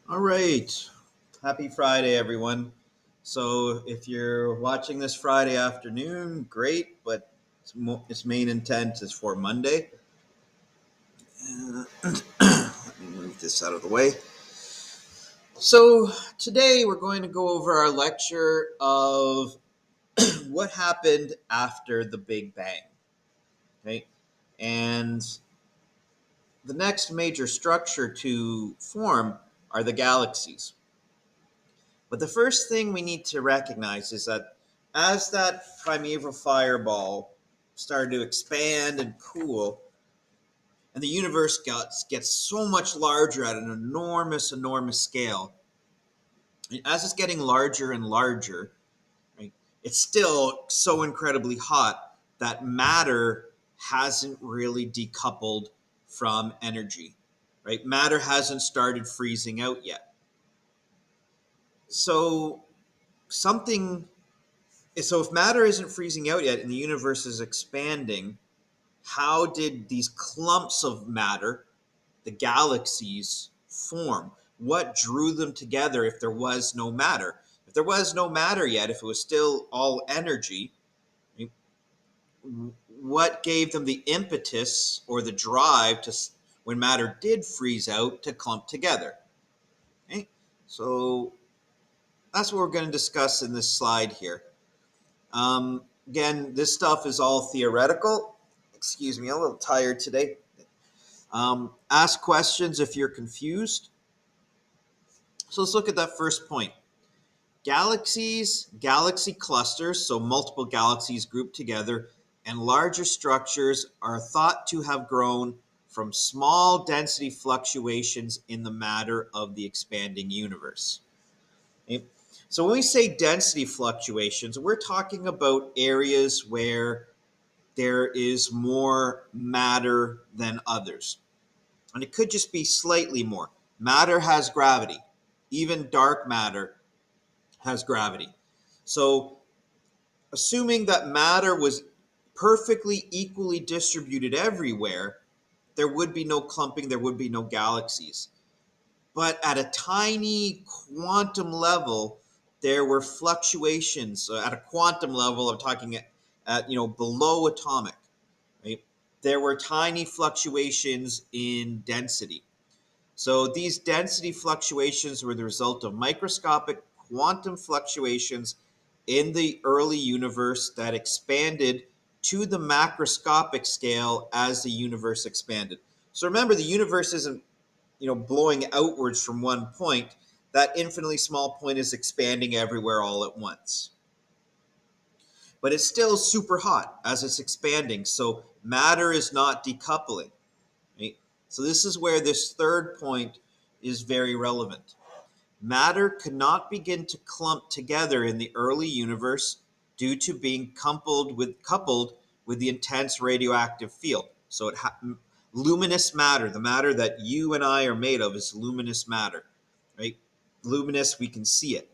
All right. Happy Friday, everyone. So, if you're watching this Friday afternoon, great, but its main intent is for Monday. Let me move this out of the way. So, today we're going to go over our lecture of what happened after the Big Bang. Okay. And the next major structure to form are the galaxies. But the first thing we need to recognize is that as that primeval fireball started to expand and cool, and the universe gets so much larger at an enormous scale, and as it's getting larger and larger, right, it's still so incredibly hot that matter hasn't really decoupled from energy, right? Matter hasn't started freezing out yet. So something So if matter isn't freezing out yet and the universe is expanding, how did these clumps of matter, the galaxies, form? What drew them together if there was no matter? If there was no matter yet, if it was still all energy, what gave them the impetus or the drive to, when matter did freeze out, to clump together? Okay? So that's what we're going to discuss in this slide here. Again, this stuff is all theoretical. Excuse me, I'm a little tired today. Ask questions if you're confused. So let's look at that first point. Galaxies, galaxy clusters, so multiple galaxies grouped together, and larger structures are thought to have grown from small density fluctuations in the matter of the expanding universe. Okay? So when we say density fluctuations, we're talking about areas where there is more matter than others. And it could just be slightly more. Matter has gravity. Even dark matter has gravity. So, assuming that matter was perfectly equally distributed everywhere, there would be no clumping, there would be no galaxies. But at a tiny quantum level, there were fluctuations. So at a quantum level, I'm talking at below atomic. Right? There were tiny fluctuations in density. So these density fluctuations were the result of microscopic quantum fluctuations in the early universe that expanded to the macroscopic scale as the universe expanded. So remember, the universe isn't blowing outwards from one point. That infinitely small point is expanding everywhere all at once, but it's still super hot as it's expanding. So matter is not decoupling. Right? So this is where this third point is very relevant. Matter could not begin to clump together in the early universe due to being coupled with the intense radioactive field. So luminous matter, the matter that you and I are made of, is luminous matter, right? Luminous, we can see it.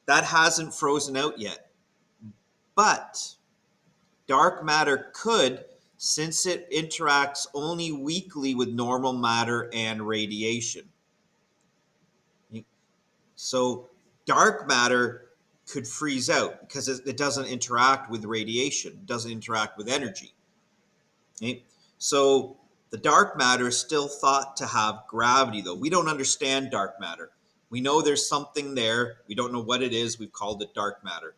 That hasn't frozen out yet, but dark matter could, since it interacts only weakly with normal matter and radiation. So dark matter could freeze out because it doesn't interact with radiation, it doesn't interact with energy. Okay? So the dark matter is still thought to have gravity, though. We don't understand dark matter. We know there's something there. We don't know what it is. We've called it dark matter.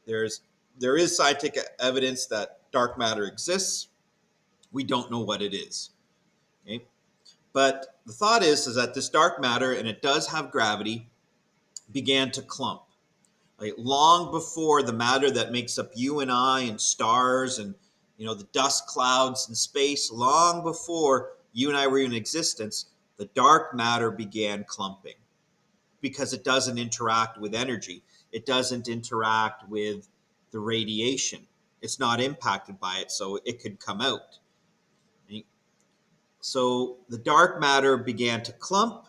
There's there is scientific evidence that dark matter exists. We don't know what it is. Okay? But the thought is that this dark matter, and it does have gravity, began to clump. Like long before the matter that makes up you and I and stars and the dust clouds in space, long before you and I were in existence, the dark matter began clumping because it doesn't interact with energy. It doesn't interact with the radiation. It's not impacted by it, so it could come out. So the dark matter began to clump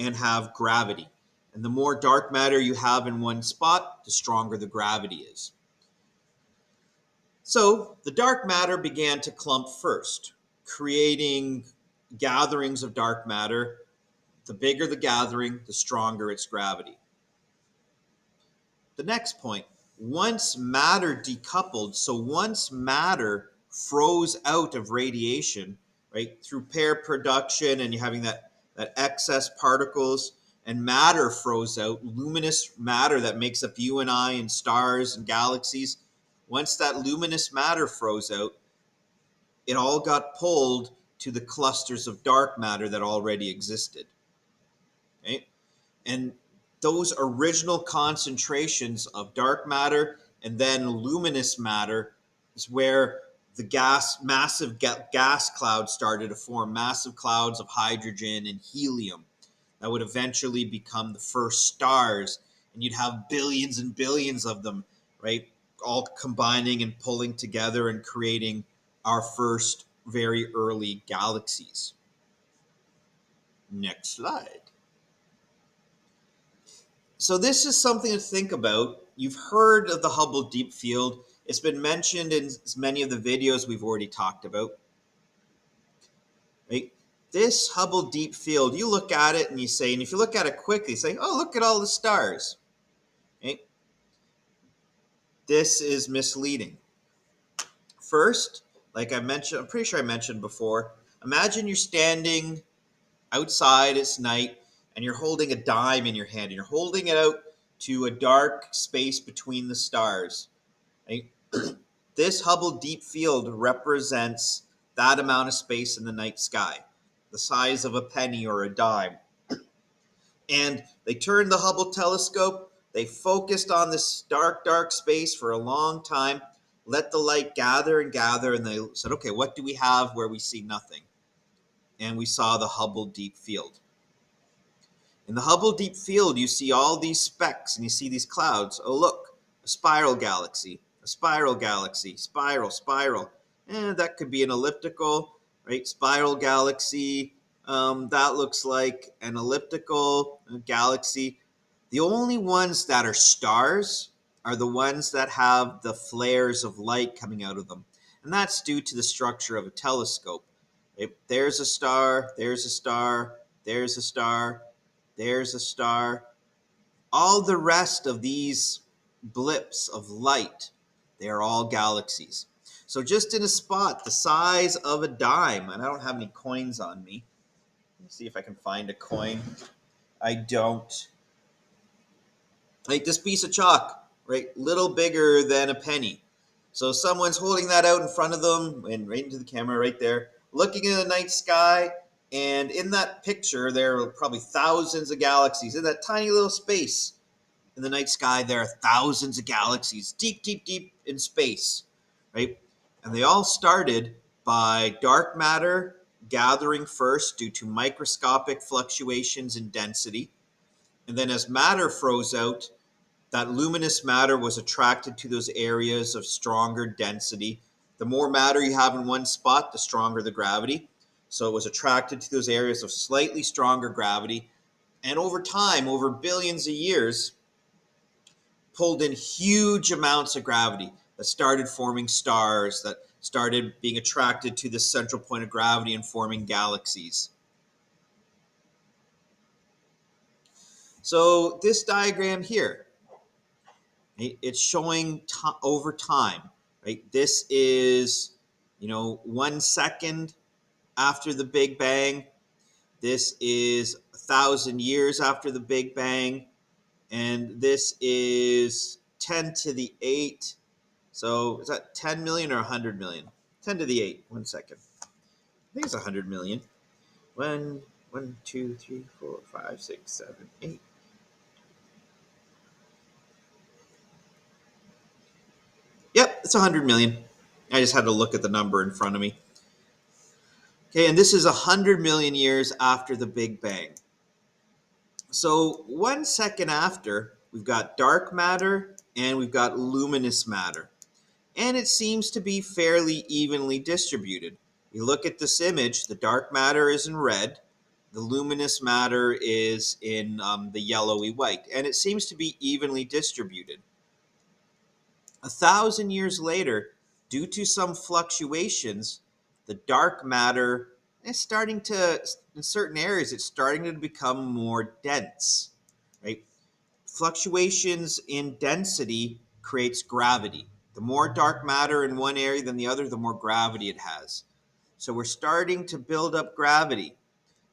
and have gravity. And the more dark matter you have in one spot, the stronger the gravity is. So the dark matter began to clump first, creating gatherings of dark matter The bigger the gathering, the stronger its gravity. The next point, once matter decoupled, so once matter froze out of radiation, right, through pair production and you're having that excess particles, and matter froze out, luminous matter that makes up you and I and stars and galaxies. Once that luminous matter froze out, it all got pulled to the clusters of dark matter that already existed. Okay? And those original concentrations of dark matter and then luminous matter is where the massive gas clouds started to form, massive clouds of hydrogen and helium that would eventually become the first stars. And you'd have billions and billions of them, right? All combining and pulling together and creating our first very early galaxies. Next slide. So this is something to think about. You've heard of the Hubble Deep Field. It's been mentioned in many of the videos we've already talked about. Right? This Hubble Deep Field, you look at it and you say, and if you look at it quickly, you say, oh, look at all the stars. Right? This is misleading. First, like I mentioned, I'm pretty sure I mentioned before, imagine you're standing outside, it's night, and you're holding a dime in your hand, and you're holding it out to a dark space between the stars. Right? This Hubble Deep Field represents that amount of space in the night sky, the size of a penny or a dime. And they turned the Hubble telescope, they focused on this dark, dark space for a long time, let the light gather and gather, and they said, okay, what do we have where we see nothing? And we saw the Hubble Deep Field. In the Hubble Deep Field, you see all these specks and you see these clouds. Oh, look, a spiral galaxy, spiral, spiral. And that could be an elliptical, right? Spiral galaxy. That looks like an elliptical galaxy. The only ones that are stars are the ones that have the flares of light coming out of them. And that's due to the structure of a telescope. There's a star, there's a star, there's a star, there's a star. All the rest of these blips of light, they are all galaxies. So just in a spot the size of a dime, and I don't have any coins on me. Let's see if I can find a coin. I don't. Like this piece of chalk, right? Little bigger than a penny. So someone's holding that out in front of them and right into the camera right there, looking in the night sky. And in that picture, there are probably thousands of galaxies in that tiny little space. In the night sky, there are thousands of galaxies deep, deep, deep in space, right? And they all started by dark matter gathering first due to microscopic fluctuations in density. And then as matter froze out, that luminous matter was attracted to those areas of stronger density. The more matter you have in one spot, the stronger the gravity. So it was attracted to those areas of slightly stronger gravity. And over time, over billions of years, pulled in huge amounts of gravity that started forming stars, that started being attracted to the central point of gravity and forming galaxies. So this diagram here, it's showing over time, right? This is, 1 second after the Big Bang. This is 1,000 years after the Big Bang. And this is 10 to the 8. So is that 10 million or 100 million? 10 to the 8. 1 second. I think it's 100 million. 1, 2, 3, 4, 5, 6, 7, 8. Yep, it's 100 million. I just had to look at the number in front of me. Okay, and this is 100 million years after the Big Bang. So 1 second after, we've got dark matter and we've got luminous matter. And it seems to be fairly evenly distributed. You look at this image, the dark matter is in red, the luminous matter is in the yellowy white, and it seems to be evenly distributed. 1,000 years later, due to some fluctuations, the dark matter it's starting to, in certain areas, it's starting to become more dense, right? Fluctuations in density creates gravity. The more dark matter in one area than the other, the more gravity it has. So we're starting to build up gravity.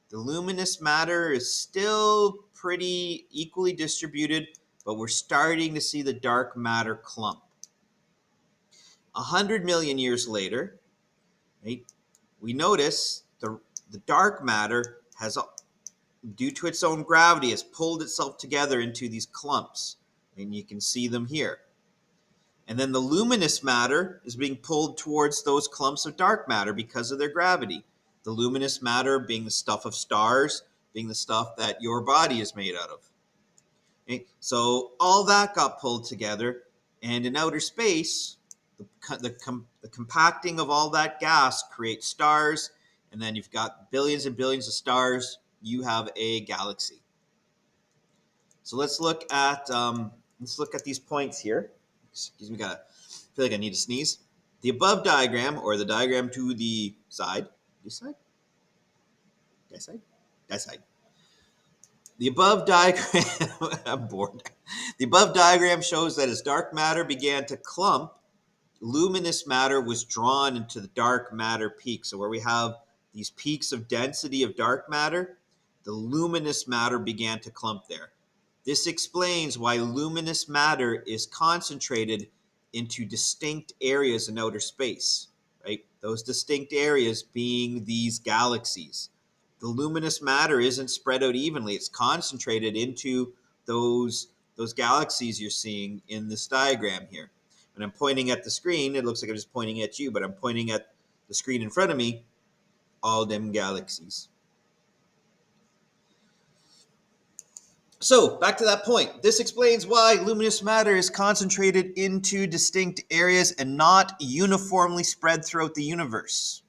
The luminous matter is still pretty equally distributed, but we're starting to see the dark matter clump. 100 million years later, right, we notice the dark matter has, due to its own gravity, has pulled itself together into these clumps, and you can see them here. And then the luminous matter is being pulled towards those clumps of dark matter because of their gravity. The luminous matter being the stuff of stars, being the stuff that your body is made out of. Okay? So all that got pulled together, and in outer space, the compacting of all that gas creates stars, and then you've got billions and billions of stars. You have a galaxy. So let's look at these points here. Excuse me, I feel like I need to sneeze. The above diagram, or the diagram to the side, this side, that side, that side. The above diagram, I'm bored. The above diagram shows that as dark matter began to clump, luminous matter was drawn into the dark matter peak. So where we have these peaks of density of dark matter, the luminous matter began to clump there. This explains why luminous matter is concentrated into distinct areas in outer space, right? Those distinct areas being these galaxies. The luminous matter isn't spread out evenly. It's concentrated into those galaxies you're seeing in this diagram here. When I'm pointing at the screen, it looks like I'm just pointing at you, but I'm pointing at the screen in front of me, all them galaxies. So, back to that point. This explains why luminous matter is concentrated into distinct areas and not uniformly spread throughout the universe.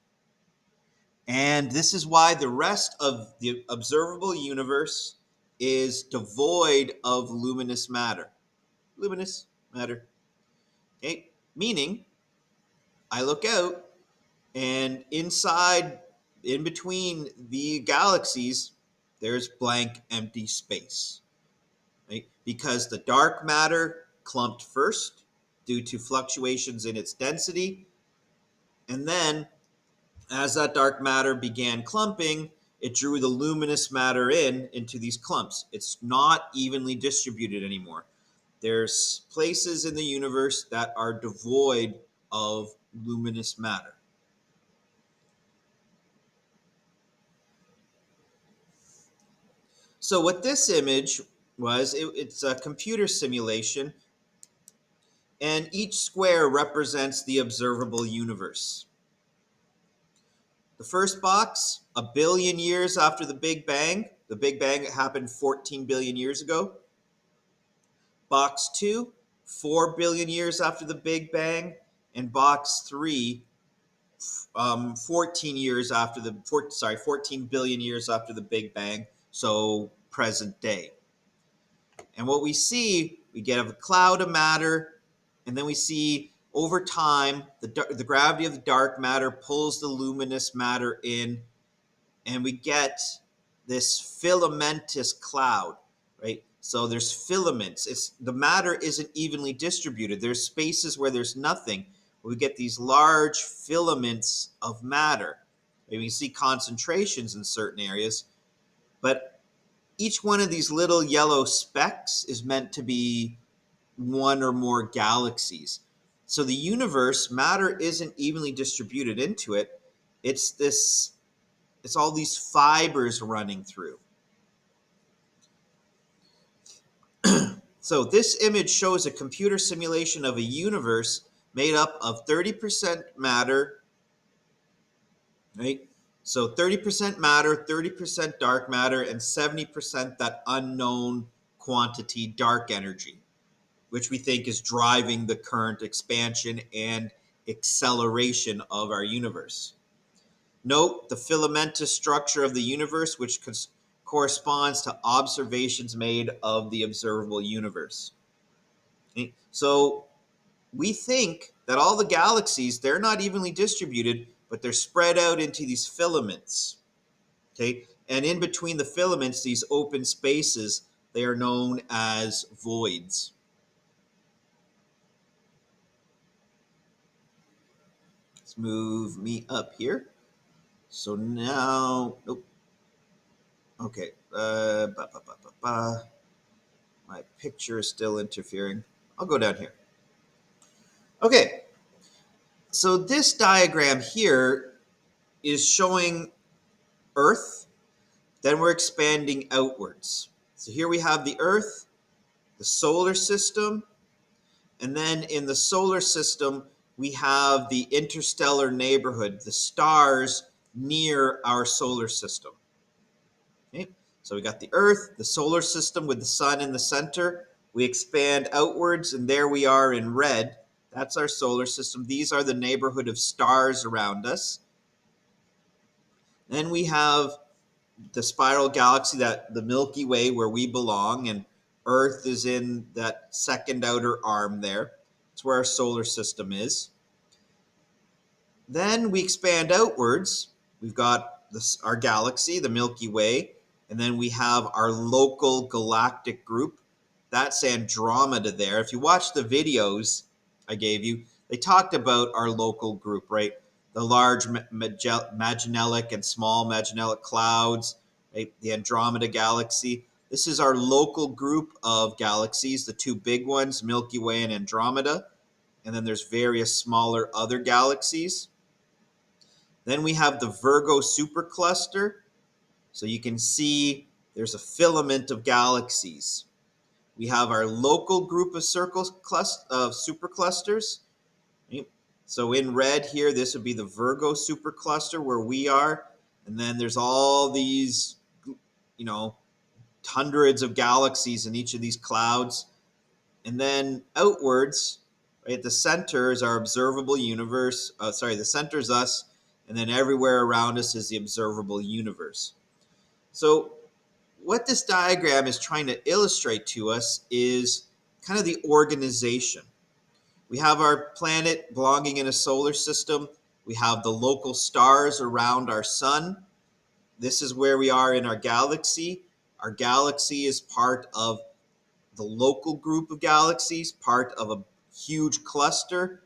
And this is why the rest of the observable universe is devoid of luminous matter. Luminous matter. Okay? Meaning, I look out, and inside, in between the galaxies, there's blank, empty space. Right? Because the dark matter clumped first due to fluctuations in its density. And then, as that dark matter began clumping, it drew the luminous matter into these clumps. It's not evenly distributed anymore. There's places in the universe that are devoid of luminous matter. So what this image was, it's a computer simulation, and each square represents the observable universe. The first box, a billion years after the Big Bang. The Big Bang happened 14 billion years ago. Box 2, 4 billion years after the Big Bang. And box 3, 14 years after 14 billion years after the Big Bang, so present day. And what we see, we get a cloud of matter, and then we see over time the gravity of the dark matter pulls the luminous matter in, and we get this filamentous cloud, right? So there's filaments. The matter isn't evenly distributed. There's spaces where there's nothing. We get these large filaments of matter. Maybe we see concentrations in certain areas, but each one of these little yellow specks is meant to be one or more galaxies. So the universe, matter isn't evenly distributed into it. It's all these fibers running through. So this image shows a computer simulation of a universe made up of 30% matter, right? So 30% matter, 30% dark matter, and 70% that unknown quantity dark energy, which we think is driving the current expansion and acceleration of our universe. Note the filamentous structure of the universe, which corresponds to observations made of the observable universe. So we think that all the galaxies, they're not evenly distributed, but they're spread out into these filaments. Okay, and in between the filaments, these open spaces, they are known as voids. Let's move me up here. So now, nope. Okay. My picture is still interfering. I'll go down here. Okay. So this diagram here is showing Earth. Then we're expanding outwards. So here we have the Earth, the solar system, and then in the solar system, we have the interstellar neighborhood, the stars near our solar system. Okay? So we got the Earth, the solar system with the sun in the center. We expand outwards, and there we are in red. That's our solar system. These are the neighborhood of stars around us. Then we have the spiral galaxy, that the Milky Way, where we belong, and Earth is in that second outer arm there. It's where our solar system is. Then we expand outwards. We've got our galaxy, the Milky Way, and then we have our local galactic group. That's Andromeda there. If you watch the videos I gave you, they talked about our local group, right? The large Magellanic and small Magellanic clouds, right? The Andromeda galaxy. This is our local group of galaxies, the two big ones, Milky Way and Andromeda. And then there's various smaller other galaxies. Then we have the Virgo supercluster. So you can see there's a filament of galaxies. We have our local group of superclusters. So in red here, this would be the Virgo supercluster where we are. And then there's all these, hundreds of galaxies in each of these clouds. And then outwards, right, the center is our observable universe. The center is us. And then everywhere around us is the observable universe. So what this diagram is trying to illustrate to us is kind of the organization. We have our planet belonging in a solar system. We have the local stars around our sun. This is where we are in our galaxy. Our galaxy is part of the local group of galaxies, part of a huge cluster.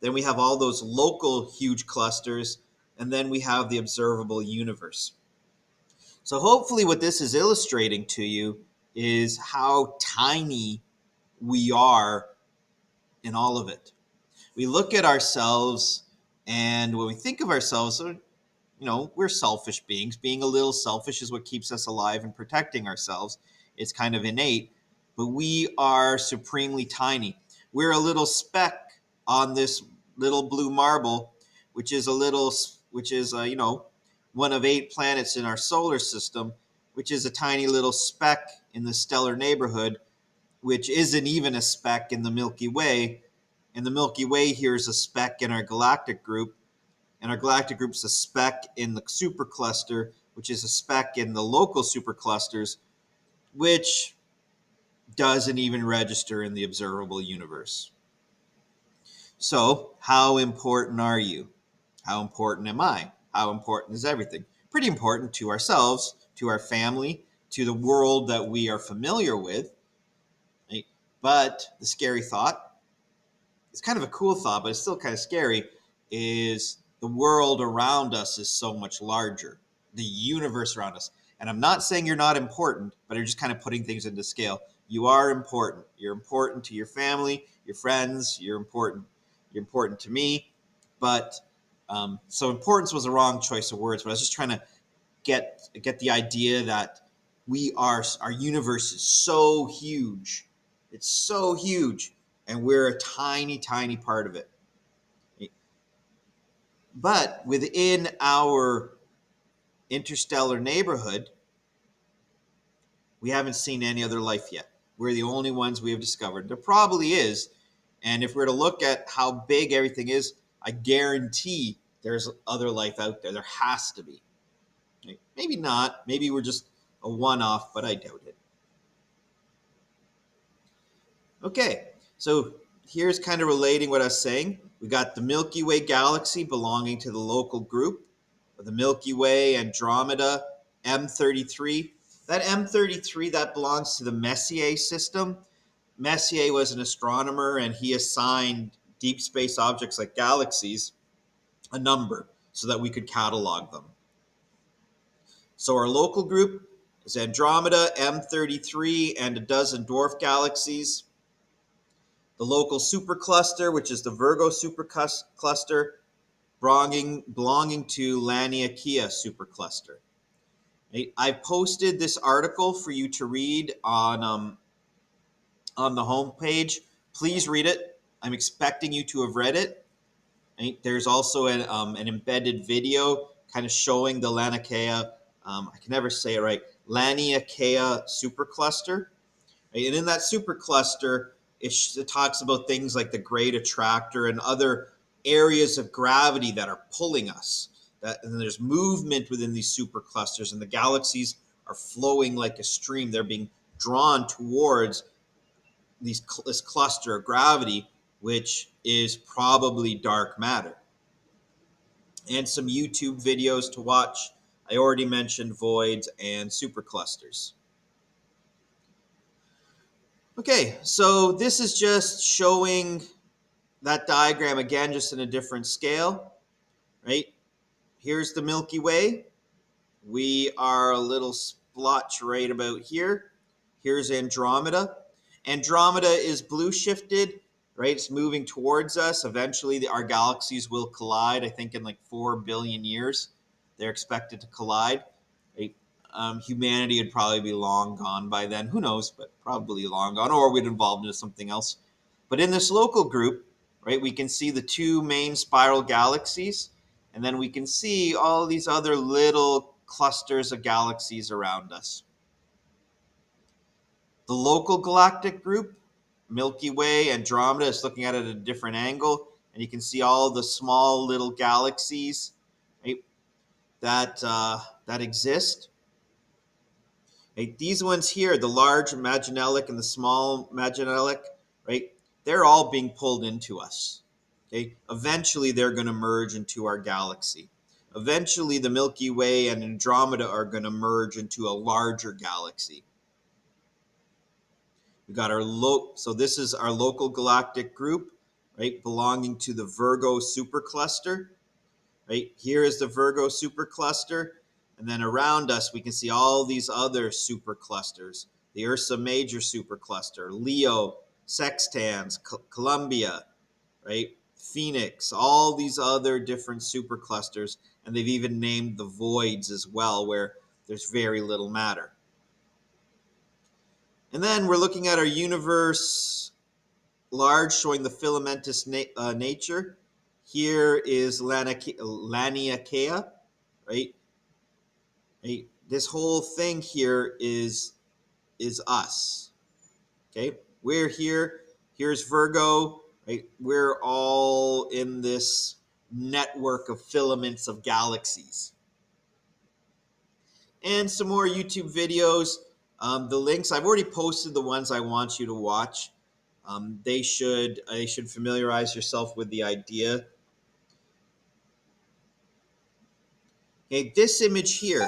Then we have all those local huge clusters, and then we have the observable universe. So hopefully what this is illustrating to you is how tiny we are in all of it. We look at ourselves, and when we think of ourselves, we're selfish beings. Being a little selfish is what keeps us alive and protecting ourselves. It's kind of innate, but we are supremely tiny. We're a little speck on this little blue marble, which is one of 8 planets in our solar system, which is a tiny little speck in the stellar neighborhood, which isn't even a speck in the Milky Way. And the Milky Way here is a speck in our galactic group. And our galactic group is a speck in the supercluster, which is a speck in the local superclusters, which doesn't even register in the observable universe. So, how important are you? How important am I? How important is everything? Pretty important to ourselves, to our family, to the world that we are familiar with. Right? But the scary thought, it's kind of a cool thought, but it's still kind of scary, is the world around us is so much larger, the universe around us. And I'm not saying you're not important, but I'm just kind of putting things into scale. You are important. You're important to your family, your friends. You're important. You're important to me. But so importance was a wrong choice of words. But I was just trying to get the idea that our universe is so huge. It's so huge, and we're a tiny, tiny part of it. But within our interstellar neighborhood, we haven't seen any other life yet. We're the only ones we have discovered. There probably is. And if we're to look at how big everything is, I guarantee there's other life out there. There has to be. Maybe not. Maybe we're just a one-off, but I doubt it. Okay, so here's kind of relating what I was saying. We got the Milky Way galaxy belonging to the local group, the Milky Way, Andromeda, M33. That M33, that belongs to the Messier system. Messier was an astronomer, and he assigned deep space objects like galaxies a number so that we could catalog them. So our local group is Andromeda, M33, and a dozen dwarf galaxies. The local supercluster, which is the Virgo supercluster, belonging to Laniakea supercluster. I posted this article for you to read on the homepage. Please read it. I'm expecting you to have read it. There's also an embedded video kind of showing the Laniakea, I can never say it right, Laniakea supercluster. Right? And in that supercluster, it talks about things like the great attractor and other areas of gravity that are pulling us. And there's movement within these superclusters, and the galaxies are flowing like a stream. They're being drawn towards this cluster of gravity, which is probably dark matter. And some YouTube videos to watch. I already mentioned voids and superclusters. Okay, so this is just showing that diagram again, just in a different scale, right? Here's the Milky Way. We are a little splotch right about here. Here's Andromeda. Andromeda is blue shifted, right? It's moving towards us. Eventually, our galaxies will collide. I think in like 4 billion years, they're expected to collide. Right? Humanity would probably be long gone by then. Who knows? But probably long gone, or we'd evolve into something else. But in this local group, right, we can see the two main spiral galaxies, and then we can see all these other little clusters of galaxies around us. The local galactic group, Milky Way, Andromeda, is looking at it at a different angle, and you can see all the small little galaxies, right, that exist. Right? These ones here, the large Magellanic and the small Magellanic, right? They're all being pulled into us. Okay? Eventually, they're going to merge into our galaxy. Eventually, the Milky Way and Andromeda are going to merge into a larger galaxy. We got so this is our local galactic group, right, belonging to the Virgo supercluster. Right here is the Virgo supercluster, and then around us we can see all these other superclusters: the Ursa Major supercluster, Leo, Sextans, Columbia, right, Phoenix, all these other different superclusters, and they've even named the voids as well, where there's very little matter. And then we're looking at our universe large, showing the filamentous nature. Here is Laniakea, right? Right? This whole thing here is us. Okay, we're here. Here's Virgo. Right? We're all in this network of filaments of galaxies. And some more YouTube videos. The links I've already posted. The ones I want you to watch. They should familiarize yourself with the idea. Okay, this image here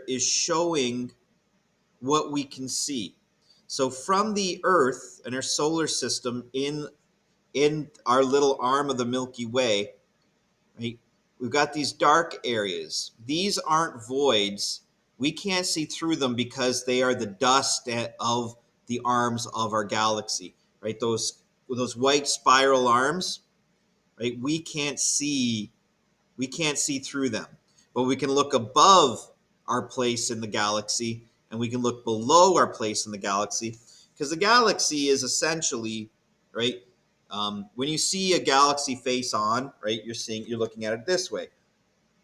is showing what we can see. So from the Earth and our solar system in our little arm of the Milky Way, right, we've got these dark areas. These aren't voids. We can't see through them because they are the dust of the arms of our galaxy, right? Those white spiral arms, right? We can't see through them, but we can look above our place in the galaxy, and we can look below our place in the galaxy, because the galaxy is essentially, right, when you see a galaxy face on, right, you're looking at it this way.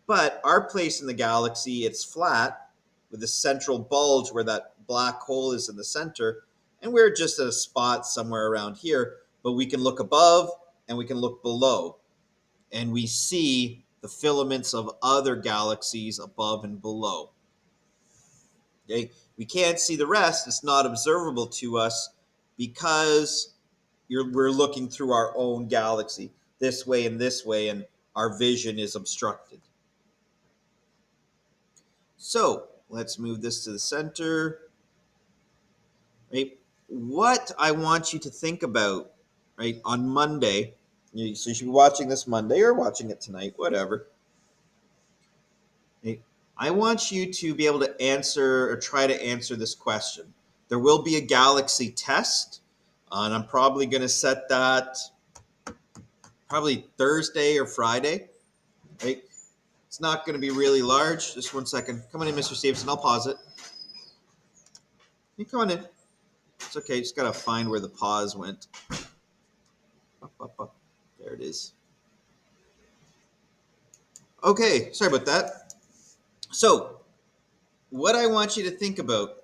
But our place in the galaxy, it's flat with a central bulge where that black hole is in the center, and we're just at a spot somewhere around here. But we can look above and we can look below, and we see the filaments of other galaxies above and below. Okay, we can't see the rest. It's not observable to us because we're looking through our own galaxy this way, and our vision is obstructed. So let's move this to the center. Right? What I want you to think about, right, on Monday. So you should be watching this Monday or watching it tonight, whatever. Right? I want you to be able to answer or try to answer this question. There will be a galaxy test, and I'm probably going to set that probably Thursday or Friday. Right? It's not going to be really large. Just 1 second. Come on in, Mr. Stevenson. I'll pause it. You come on in. It's okay. Just got to find where the pause went. Up, up, up. There it is. Okay, sorry about that. So, what I want you to think about,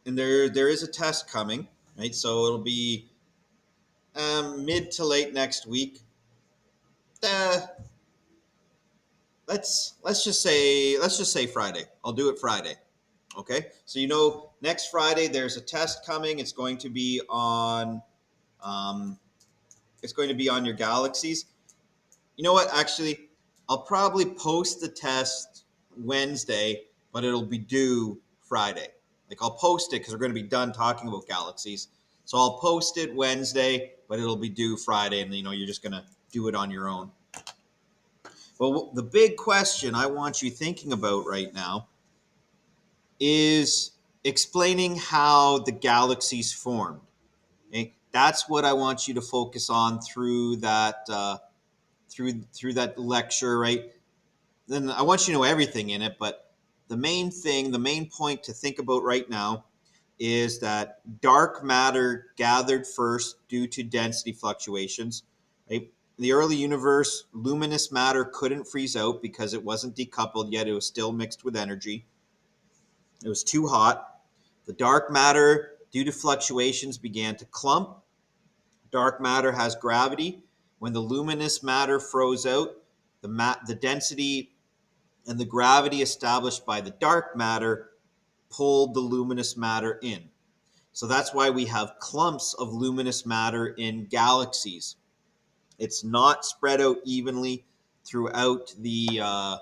and there is a test coming, right? So it'll be mid to late next week. Uh, let's just say Friday. I'll do it Friday. Okay, so next Friday there's a test coming. Um, it's going to be on your galaxies. You know what? Actually, I'll probably post the test Wednesday, but it'll be due Friday. Like I'll post it because we're going to be done talking about galaxies. So I'll post it Wednesday, but it'll be due Friday, and you're just going to do it on your own. Well, the big question I want you thinking about right now is explaining how the galaxies formed. Okay? That's what I want you to focus on through that through that lecture, right? Then I want you to know everything in it, but the main thing, the main point to think about right now is that dark matter gathered first due to density fluctuations. Right? In the early universe, luminous matter couldn't freeze out because it wasn't decoupled, yet it was still mixed with energy. It was too hot. The dark matter, due to fluctuations, began to clump. Dark matter has gravity. When the luminous matter froze out, the density and the gravity established by the dark matter pulled the luminous matter in. So that's why we have clumps of luminous matter in galaxies. It's not spread out evenly throughout the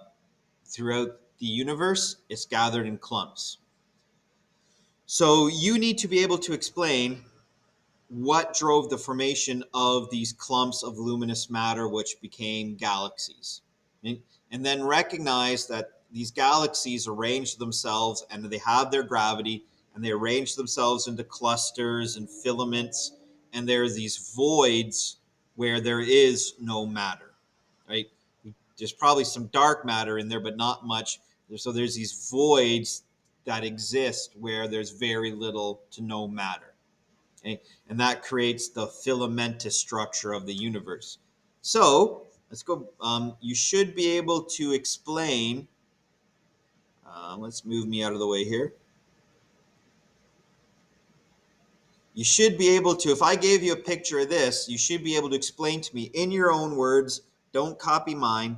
universe. It's gathered in clumps. So you need to be able to explain what drove the formation of these clumps of luminous matter, which became galaxies. And then recognize that these galaxies arrange themselves and they have their gravity and they arrange themselves into clusters and filaments. And there are these voids where there is no matter, right? There's probably some dark matter in there, but not much. So there's these voids that exist where there's very little to no matter. Okay? And that creates the filamentous structure of the universe. So let's go. You should be able to explain. Let's move me out of the way here. You should be able to, if I gave you a picture of this, you should be able to explain to me in your own words. Don't copy mine.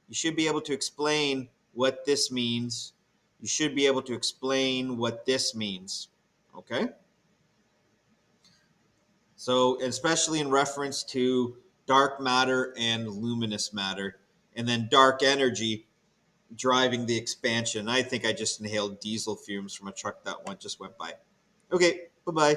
You should be able to explain what this means. You should be able to explain what this means. Okay? So, especially in reference to dark matter and luminous matter, and then dark energy driving the expansion. I think I just inhaled diesel fumes from a truck that one just went by. Okay, bye bye.